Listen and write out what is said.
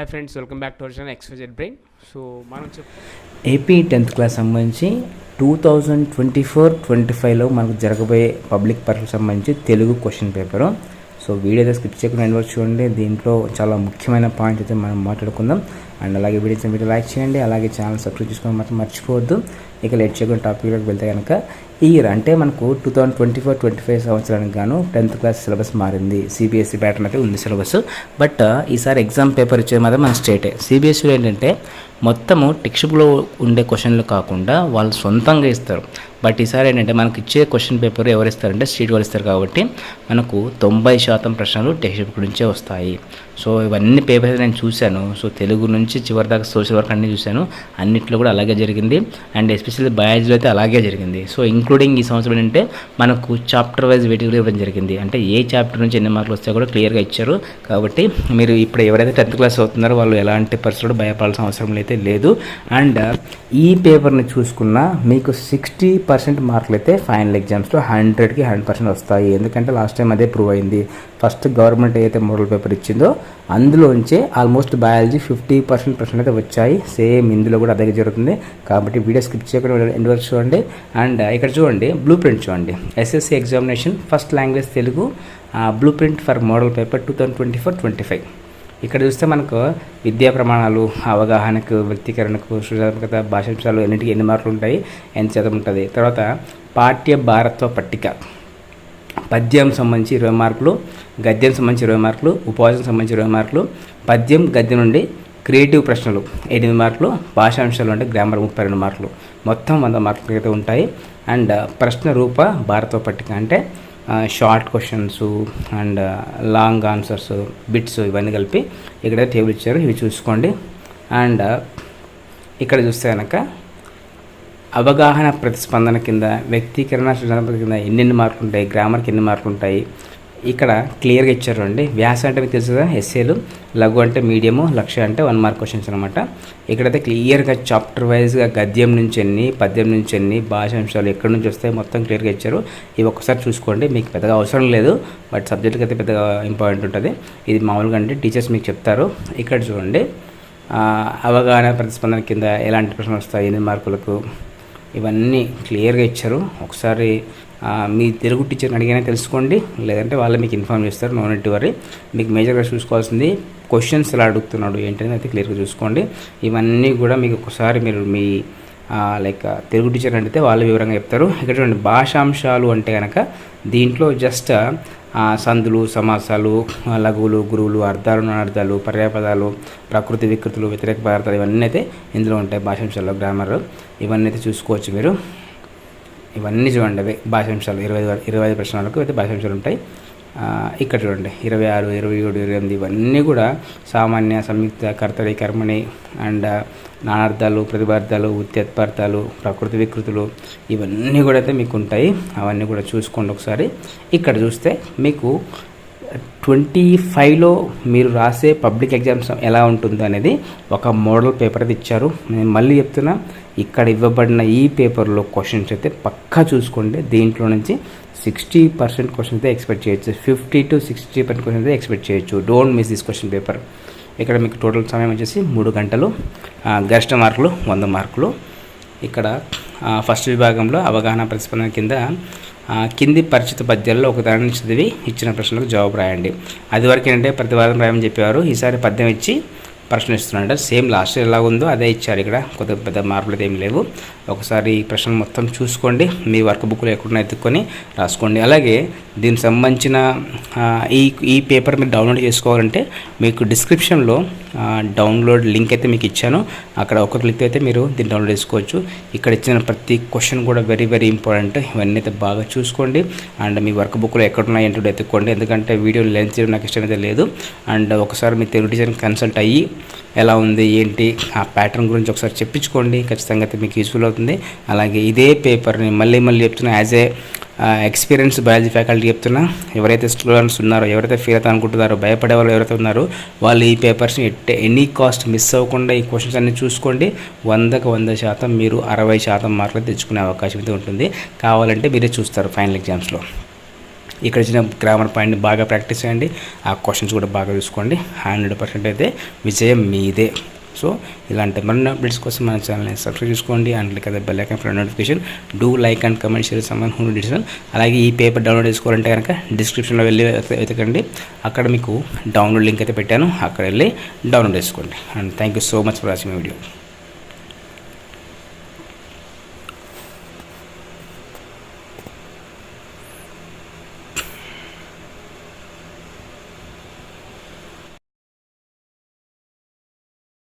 Hi friends, welcome back to our channel XYZ brain. So మనం AP 10th class సంబంధించి 2024-25లో మనకు జరగబోయే పబ్లిక్ పరీక్షకు సంబంధించి Telugu question paper. So video అయితే స్కిప్ చేయకుండా ఎండ్ వరకు చూడండి. దీంట్లో చాలా ముఖ్యమైన పాయింట్ అయితే మనం మాట్లాడుకుందాం. అండ్ అలాగే వీడియో లైక్ చేయండి, అలాగే ఛానల్ సబ్స్క్రైబ్ చేసుకోవడం మాత్రం మర్చిపోవద్దు. ఇక లేట్ చేయకుండా టాపిక్లోకి వెళ్తే కనుక ఈ ఇయర్ అంటే మనకు 2024-25 సంవత్సరానికి గాను 10th క్లాస్ సిలబస్ మారింది. సిబిఎస్ఈ ప్యాటర్న్ అయితే ఉంది సిలబస్. బట్ ఈసారి ఎగ్జామ్ పేపర్ ఇచ్చేది మాత్రం మన స్టేటే. సిబిఎస్ఈలో ఏంటంటే మొత్తము టెక్స్ట్ బుక్లో ఉండే క్వశ్చన్లు కాకుండా వాళ్ళు సొంతంగా ఇస్తారు. బట్ ఈసారి ఏంటంటే మనకు ఇచ్చే క్వశ్చన్ పేపర్ ఎవరు ఇస్తారంటే స్టేట్ వాళ్ళు ఇస్తారు. కాబట్టి మనకు 90% ప్రశ్నలు టెక్స్ట్ బుక్ నుంచే వస్తాయి. సో ఇవన్నీ పేపర్స్ నేను చూశాను. సో తెలుగు నుంచి చివరి దాకా సోషల్ వర్క్ అన్నీ చూశాను. అన్నింటిలో కూడా అలాగే జరిగింది. అండ్ ఎస్పెషల్లీ బయాలజీలో అయితే అలాగే జరిగింది. సో ఇంక్లూడింగ్ ఈ సంవత్సరం ఏంటంటే మనకు చాప్టర్ వైజ్ వెయిటింగ్ ఇవ్వడం జరిగింది. అంటే ఏ చాప్టర్ నుంచి ఎన్ని మార్కులు వస్తాయో కూడా క్లియర్గా ఇచ్చారు. కాబట్టి మీరు ఇప్పుడు ఎవరైతే 10th క్లాస్ అవుతున్నారో వాళ్ళు ఎలాంటి పరిస్థితుల్లో భయపడాల్సిన అవసరం అయితే లేదు. అండ్ ఈ పేపర్ని చూసుకున్నా మీకు 60% మార్కులు అయితే ఫైనల్ ఎగ్జామ్స్లో 100కి 100% వస్తాయి. ఎందుకంటే లాస్ట్ టైం అదే ప్రూవ్ అయింది. ఫస్ట్ గవర్నమెంట్ ఏదైతే మోడల్ పేపర్ ఇచ్చిందో అందులోంచే ఆల్మోస్ట్ బయాలజీ 50% ప్రశ్నలు అయితే వచ్చాయి. సేమ్ ఇందులో కూడా అదే జరుగుతుంది. కాబట్టి వీడియో స్కిప్ చేయకుండా ఎండ్ వరకు చూడండి. అండ్ ఇక్కడ చూడండి, బ్లూ ప్రింట్ చూడండి. SSC examination first language Telugu blue print for model paper 2024-25. ఇక్కడ చూస్తే మనకు విద్యా ప్రమాణాలు, అవగాహనకు, వ్యక్తీకరణకు, సృజనాత్మకత, భాషాంశాలు ఎన్నింటికి ఎన్ని మార్కులు ఉంటాయి, ఎంత శాతం ఉంటుంది. తర్వాత పాఠ్య భారత్వ పట్టిక, పద్యం సంబంధించి 20 మార్కులు, గద్యం సంబంధించి 20 మార్కులు, ఉపవాసం సంబంధించి 20 మార్కులు, పద్యం గద్యం నుండి క్రియేటివ్ ప్రశ్నలు 8 మార్కులు, భాషాంశాలు అంటే గ్రామర్ 32 మార్కులు, మొత్తం 100 మార్కులు అయితే ఉంటాయి. అండ్ ప్రశ్న రూప భారత్వ పట్టిక అంటే short questions and long answers, bits ఇవన్నీ కలిపి ఇక్కడ టేబుల్ ఇచ్చారు. ఇవి చూసుకోండి. అండ్ ఇక్కడ చూస్తే కనుక అవగాహన ప్రతిస్పందన కింద, వ్యక్తీకరణ సృజనాత్మకత కింద ఎన్ని మార్కులు ఉంటాయి, గ్రామర్కి ఎన్ని మార్కులు ఉంటాయి ఇక్కడ క్లియర్గా ఇచ్చారు అండి. వ్యాస అంటే మీకు తెలుసు కదా, ఎస్ఏలు, లఘు అంటే మీడియము, లక్ష్య అంటే 1 మార్క్ క్వశ్చన్స్ అనమాట. ఇక్కడైతే క్లియర్గా చాప్టర్ వైజ్గా గద్యం నుంచి ఎన్ని, పద్యం నుంచి ఎన్ని, భాషాంశాలు ఎక్కడి నుంచి వస్తాయి మొత్తం క్లియర్గా ఇచ్చారు. ఇవి ఒక్కసారి చూసుకోండి. మీకు పెద్దగా అవసరం లేదు, బట్ సబ్జెక్ట్కి అయితే పెద్దగా ఇంపార్టెంట్ ఉంటుంది. ఇది మామూలుగా అంటే టీచర్స్ మీకు చెప్తారు. ఇక్కడ చూడండి, అవగాహన ప్రతిస్పందన కింద ఎలాంటి ప్రశ్నలు వస్తాయి, 8 మార్కులకు, ఇవన్నీ క్లియర్గా ఇచ్చారు. ఒకసారి మీ తెలుగు టీచర్ని అడిగినా తెలుసుకోండి, లేదంటే వాళ్ళు మీకు ఇన్ఫార్మ్ చేస్తారు. No need worry. మీకు మేజర్గా చూసుకోవాల్సింది క్వశ్చన్స్ ఎలా అడుగుతున్నాడు ఏంటనేది అయితే క్లియర్గా చూసుకోండి. ఇవన్నీ కూడా మీకు ఒకసారి మీరు మీ లైక్ తెలుగు టీచర్ అడిగితే వాళ్ళు వివరంగా చెప్తారు. ఇక్కడ చూడండి, భాషాంశాలు అంటే కనుక దీంట్లో జస్ట్ సందులు, సమాసాలు, లఘువులు, గురువులు, అర్థాలు, అనర్థాలు, పర్యాపదాలు, ప్రకృతి వికృతులు, వ్యతిరేక పదార్థాలు ఇవన్నీ అయితే ఇందులో ఉంటాయి. భాషాంశాల్లో గ్రామర్ ఇవన్నీ అయితే చూసుకోవచ్చు మీరు. ఇవన్నీ చూడండి, అవే భాషాంశాలు. 25 ప్రశ్నలకు అయితే భాషాంశాలు ఉంటాయి. ఇక్కడ చూడండి, 26, 27, 28 ఇవన్నీ కూడా సామాన్య, సంయుక్త, కర్తరి, కర్మణి అండ్ నానార్థాలు, ప్రతిపార్థాలు, ఉత్పత్తార్థాలు, ప్రకృతి వికృతులు ఇవన్నీ కూడా అయితే మీకు ఉంటాయి. అవన్నీ కూడా చూసుకోండి ఒకసారి. ఇక్కడ చూస్తే మీకు 25లో మీరు రాసే పబ్లిక్ ఎగ్జామ్స్ ఎలా ఉంటుందో అనేది ఒక మోడల్ పేపర్ అయితే ఇచ్చారు. నేను మళ్ళీ చెప్తున్నా, ఇక్కడ ఇవ్వబడిన ఈ పేపర్లో క్వశ్చన్స్ అయితే పక్కా చూసుకోండి. దీంట్లో నుంచి 60% క్వశ్చన్స్ అయితే ఎక్స్పెక్ట్ చేయొచ్చు. 50 to 60% క్వశ్చన్స్ అయితే ఎక్స్పెక్ట్ చేయొచ్చు. Don't miss this question paper. ఇక్కడ మీకు టోటల్ సమయం వచ్చేసి 3 గంటలు, గరిష్ట మార్కులు 100 మార్కులు. ఇక్కడ ఫస్ట్ విభాగంలో అవగాహన ప్రతిస్పందన కింద కింది పరిచిత పద్యాల్లో ఒకదాన్ని చదివి ఇచ్చిన ప్రశ్నలకు జవాబు రాయండి. అది వరకు ఏంటంటే ప్రతివాదం రాయమని చెప్పేవారు. ఈసారి పద్యం ఇచ్చి ప్రశ్న ఇస్తున్నాడు. సేమ్ లాస్ట్ ఎలా ఉందో అదే ఇచ్చారు. ఇక్కడ కొత్త పెద్ద మార్పులు అయితే ఏం లేవు. ఒకసారి ఈ ప్రశ్నలు మొత్తం చూసుకోండి. మీ వర్క్ బుక్లో ఎక్కడన్నా ఎత్తుక్కొని రాసుకోండి. అలాగే దీనికి సంబంధించిన ఈ పేపర్ మీరు డౌన్లోడ్ చేసుకోవాలంటే మీకు డిస్క్రిప్షన్లో డౌన్లోడ్ లింక్ అయితే మీకు ఇచ్చాను. అక్కడ ఒక క్లిక్ అయితే మీరు దీన్ని డౌన్లోడ్ చేసుకోవచ్చు. ఇక్కడ ఇచ్చిన ప్రతి క్వశ్చన్ కూడా వెరీ వెరీ ఇంపార్టెంట్. ఇవన్నీ అయితే బాగా చూసుకోండి. అండ్ మీ వర్క్ బుక్లో ఎక్కడున్నాయి ఏంటో ఎత్తుక్కోండి. ఎందుకంటే వీడియో లెంత్ చేయడం నాకు ఇష్టమైతే లేదు. అండ్ ఒకసారి మీ తెలుగు టీచర్ని కన్సల్ట్ అయ్యి ఎలా ఉంది ఏంటి ఆ ప్యాటర్న్ గురించి ఒకసారి చెప్పించుకోండి. ఖచ్చితంగా అయితే మీకు యూస్ఫుల్ అవుతుంది. అలాగే ఇదే పేపర్ని మళ్ళీ చెప్తున్నా, as a experience biology faculty చెప్తున్నా, ఎవరైతే స్టూడెంట్స్ ఉన్నారో, ఎవరైతే ఫీల్ అవుతా అనుకుంటున్నారో, భయపడే వాళ్ళు ఎవరైతే ఉన్నారో వాళ్ళు ఈ పేపర్స్ని ఎనీ కాస్ట్ మిస్ అవ్వకుండా ఈ క్వశ్చన్స్ అన్ని చూసుకోండి. 100కి 100% మీరు 60% మార్కులు తెచ్చుకునే అవకాశం అయితే ఉంటుంది. కావాలంటే మీరే చూస్తారు ఫైనల్ ఎగ్జామ్స్లో. ఇక్కడ ఇచ్చిన గ్రామర్ పాయింట్ని బాగా ప్రాక్టీస్ చేయండి, ఆ క్వశ్చన్స్ కూడా బాగా చూసుకోండి. 100% అయితే విజయం మీదే. సో ఇలాంటి మరిన్ని అప్డేట్స్ కోసం మన ఛానల్ని సబ్స్క్రైబ్ చేసుకోండి and click the bell icon for notification. Do like and comment share someone who needs. అలాగే ఈ పేపర్ డౌన్లోడ్ చేసుకోవాలంటే కనుక డిస్క్రిప్షన్లో వెళ్ళి వెతకండి, అక్కడ మీకు డౌన్లోడ్ లింక్ అయితే పెట్టాను, అక్కడ వెళ్ళి డౌన్లోడ్ చేసుకోండి. And thank you so much for watching my video.